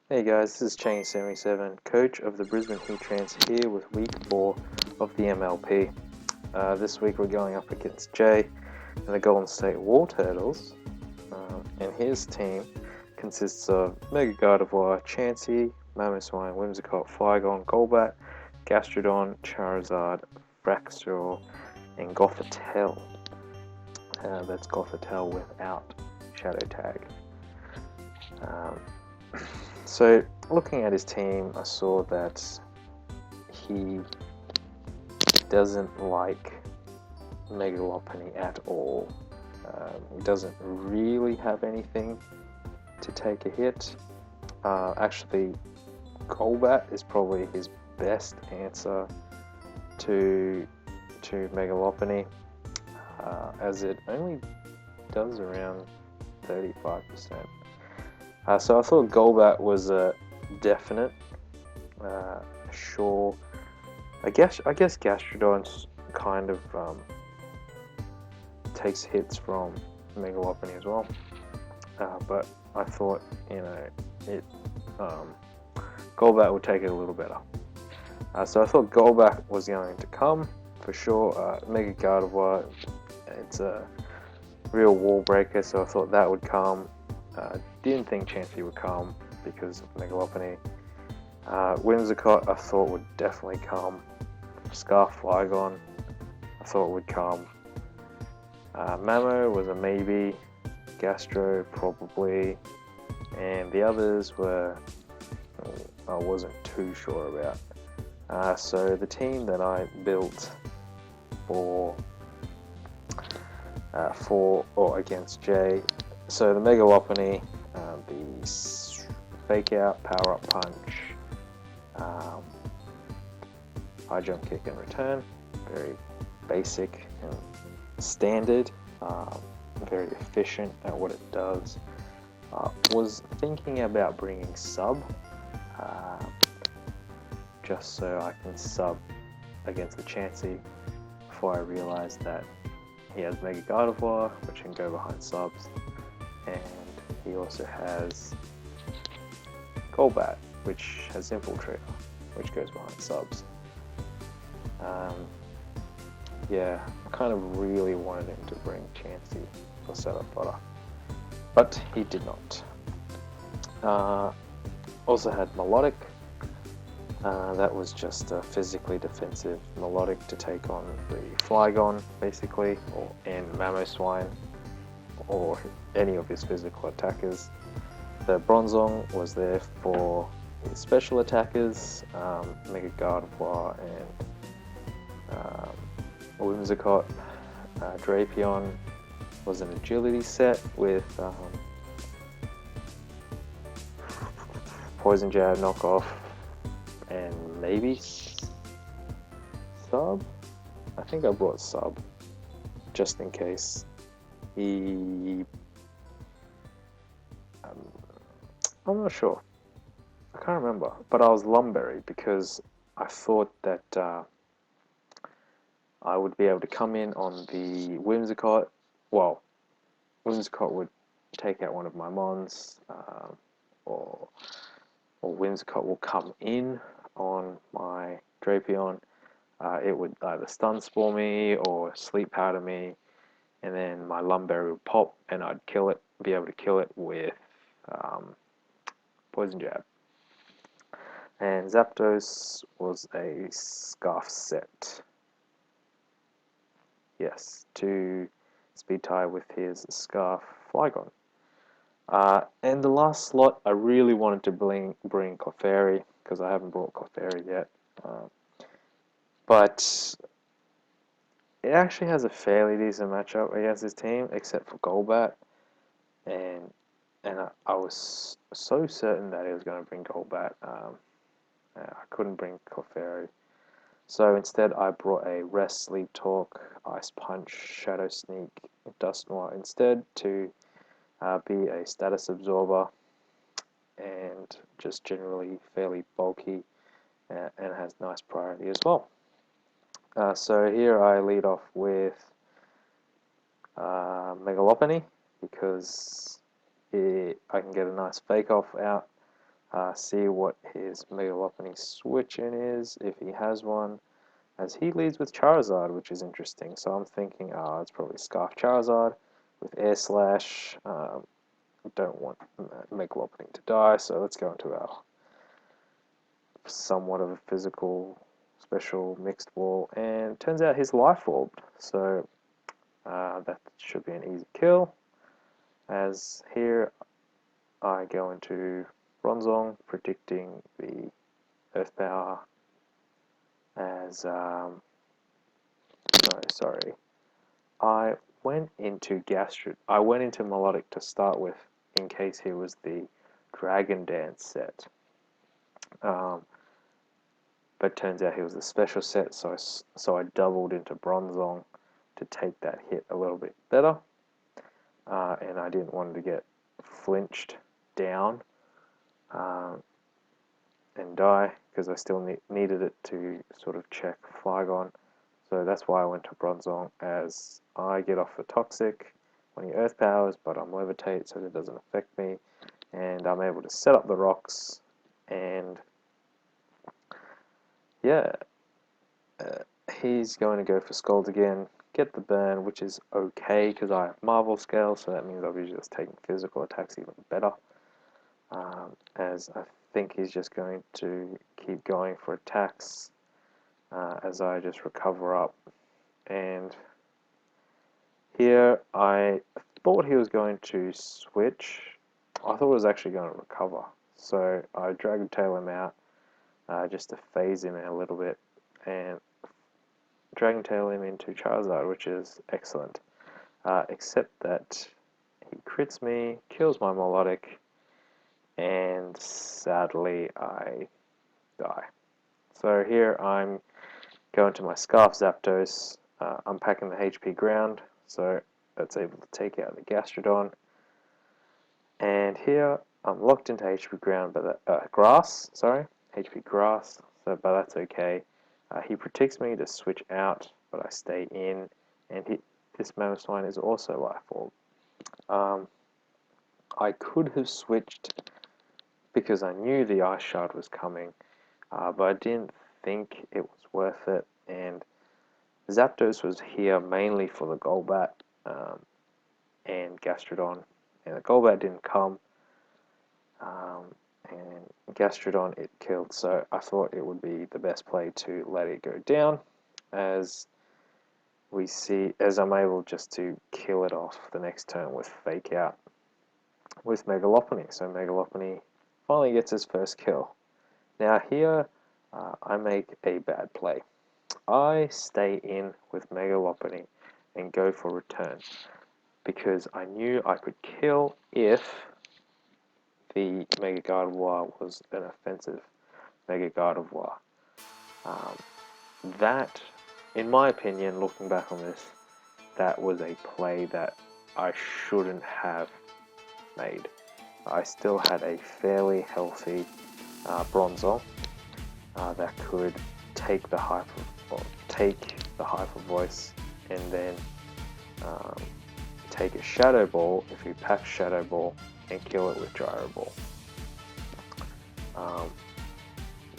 Hey guys, this is Chain77, coach of the Brisbane Heat Trans here with week 4 of the MLP. This week we're going up against Jay and the Golden State Wartotles, and his team consists of Mega Gardevoir, Chansey, Mamoswine, Whimsicott, Flygon, Golbat, Gastrodon, Charizard, Fraxure, and Gothitelle. That's Gothitelle without Shadow Tag. So, looking at his team, I saw that he doesn't like Mega Lopunny at all. He doesn't really have anything to take a hit. Actually, Golbat is probably his best answer to Mega Lopunny, as it only does around 35%. So I thought Golbat was a definite, sure. I guess Gastrodon kind of takes hits from Mega Lopunny as well. But I thought, Golbat would take it a little better. So I thought Golbat was going to come for sure. Mega Gardevoir, it's a real wall breaker, so I thought that would come. Didn't think Chansey would come because of Mega Lopunny. Whimsicott I thought would definitely come. Scarf Flygon I thought would come. Mamo was a maybe. Gastro probably. And the others were I wasn't too sure about. So the team that I built for or against Jay. So the Mega Lopunny, the Fake Out, Power Up Punch, High Jump Kick and Return, very basic and standard, very efficient at what it does. Was thinking about bringing Sub, just so I can sub against the Chansey before I realised that he has Mega Gardevoir, which can go behind subs. And he also has Golbat, which has Infiltrator, which goes behind subs. Yeah, I kind of really wanted him to bring Chansey for setup fodder, but he did not. Also had Melodic. That was just a physically defensive Melodic to take on the Flygon, basically, and Mamoswine, or any of his physical attackers. The Bronzong was there for his special attackers, Mega Gardevoir and Whimsicott. Drapion was an agility set with Poison Jab, Knockoff, and maybe Sub? I think I brought Sub, just in case. I'm not sure. I can't remember. But I was Lumberry because I thought that I would be able to come in on the Whimsicott. Well, Whimsicott would take out one of my Mons, or Whimsicott will come in on my Drapion. It would either Stun Spore me or Sleep Powder me, and then my Lumberry would pop and I'd be able to kill it with Poison Jab. And Zapdos was a Scarf set. Yes, to speed tie with his Scarf Flygon. And the last slot, I really wanted to bring Clefairy, because I haven't brought Clefairy yet. But it actually has a fairly decent matchup against his team, except for Golbat. And I was so certain that he was going to bring Golbat. I couldn't bring Clefairy. So instead I brought a Rest, Sleep Talk, Ice Punch, Shadow Sneak, Dusknoir instead to be a status absorber and just generally fairly bulky and has nice priority as well. So here I lead off with Mega Lopunny because I can get a nice Fake Off out. see what his Megalopony switch-in is, if he has one, as he leads with Charizard, which is interesting. So I'm thinking, it's probably Scarf Charizard with Air Slash. Don't want Megalopony to die, so let's go into our somewhat of a physical special mixed ball, and turns out he's Life Orbed, so that should be an easy kill. As here I go into Bronzong, predicting the Earth Power as no, sorry, I went into Melodic to start with in case he was the Dragon Dance set. But turns out he was the special set, so I doubled into Bronzong to take that hit a little bit better. And I didn't want to get flinched down and die, because I still needed it to sort of check Flygon. So that's why I went to Bronzong, as I get off the Toxic when he Earth Powers, but I'm Levitate, so it doesn't affect me. And I'm able to set up the rocks, and yeah, he's going to go for Scald again, get the burn, which is okay because I have Marvel Scale, so that means I'll be just taking physical attacks even better. As I think he's just going to keep going for attacks as I just recover up. And here I thought he was going to switch. I thought it was actually going to recover, so I Dragon Tail him out just to phase him in a little bit and Dragon Tail him into Charizard, which is excellent. Except that he crits me, kills my Melodic, and sadly I die. So here I'm going to my Scarf Zapdos, unpacking the HP ground, so that's able to take out the Gastrodon. And here I'm locked into HP ground, but grass, sorry, HP grass, so but that's okay. He protects me to switch out, but I stay in, and this Mamoswine is also Life Orb. I could have switched because I knew the Ice Shard was coming, but I didn't think it was worth it, and Zapdos was here mainly for the Golbat and Gastrodon, and the Golbat didn't come, and Gastrodon it killed, so I thought it would be the best play to let it go down, as I'm able just to kill it off the next turn with Fake Out with Megalopony. So Megalopony finally gets his first kill. Now here I make a bad play. I stay in with Megalopony and go for return, because I knew I could kill if the Mega Gardevoir was an offensive Mega Gardevoir. That, in my opinion, looking back on this, that was a play that I shouldn't have made. I still had a fairly healthy Bronzong that could take the Hyper Voice and then take a Shadow Ball if he packs Shadow Ball and kill it with Gyro Ball.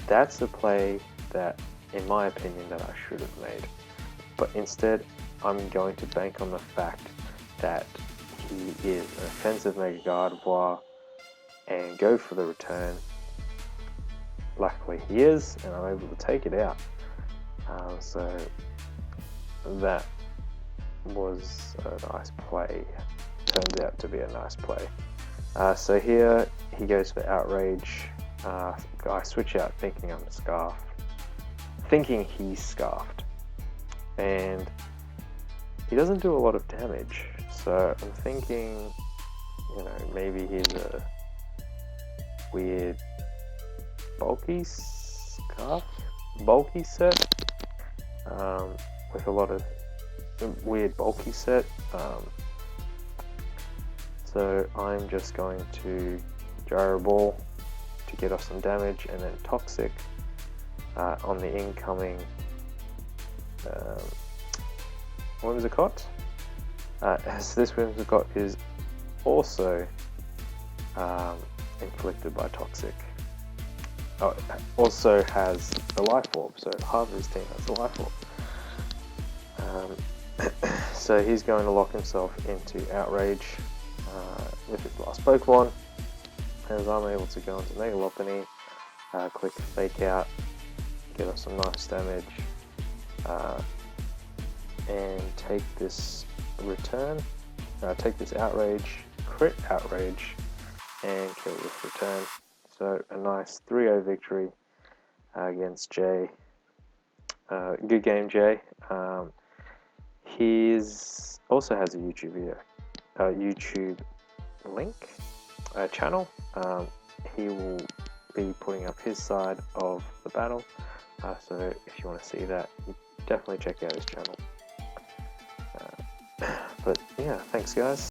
That's the play that, in my opinion, that I should have made. But instead, I'm going to bank on the fact that he is an offensive Mega Gardevoir and go for the return. Luckily he is, and I'm able to take it out. So that was a nice play. Turns out to be a nice play. So here he goes for Outrage. I switch out thinking I'm Scarfed. Thinking he's Scarfed. And he doesn't do a lot of damage. So I'm thinking, maybe he's a weird bulky set with a lot of weird bulky set. So I'm just going to Gyro Ball to get off some damage, and then Toxic on the incoming Whimsicott, as this Whimsicott is also inflicted by Toxic. Oh, it also has the life orb, so half of his team has the life orb. So he's going to lock himself into Outrage with his last Pokemon, as I'm able to go into Mega Lopunny, click Fake Out, get us some nice damage, and take this return, take this Outrage, crit Outrage, and kill with return. So a nice 3-0 victory against Jay. Good game, Jay. He also has a YouTube video, YouTube link channel. He will be putting up his side of the battle. So if you want to see that, definitely check out his channel. But yeah, thanks guys.